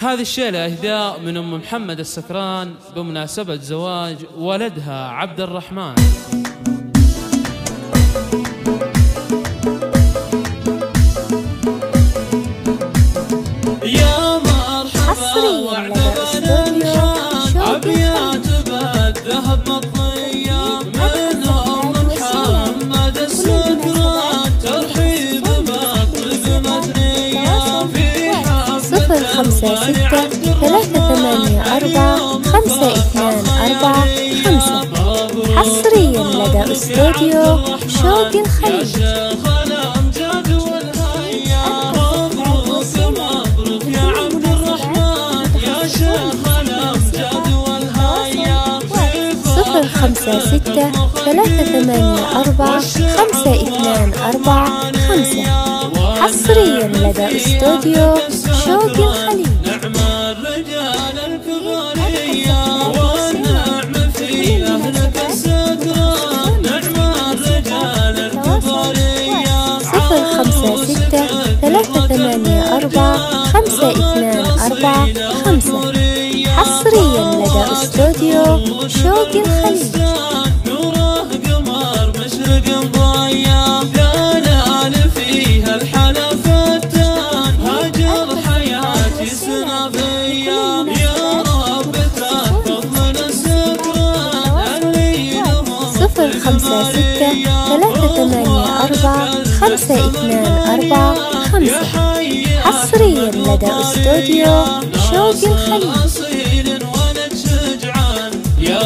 هذه الشيلة إهداء من أم محمد السكران بمناسبة زواج ولدها عبد الرحمن. يا مرحبا وعدنا ننحى أبيات بالذهب مطية من أم محمد السكران ترحيب بالطيب متنية في حفلة 0566345245 حصريا لدى استوديو شوق الخليج. صفر 5638455245 حصريا لدى استوديو شوق الخليج. نعم الرجال الكبارية والنعم في أهلك السكران. نعم الرجال الكبارية. 0563845245 حصريا لدى استوديو شوق الخليج. نوره قمر مشرق مضيا دلال فيها الحلا فتان هاجر حياتي سنافية. يا رب تحفظ من السكران اللي لهم 0563845245 حصريا لدى استوديو شوق الخليج. أصيل ولد شجعان يا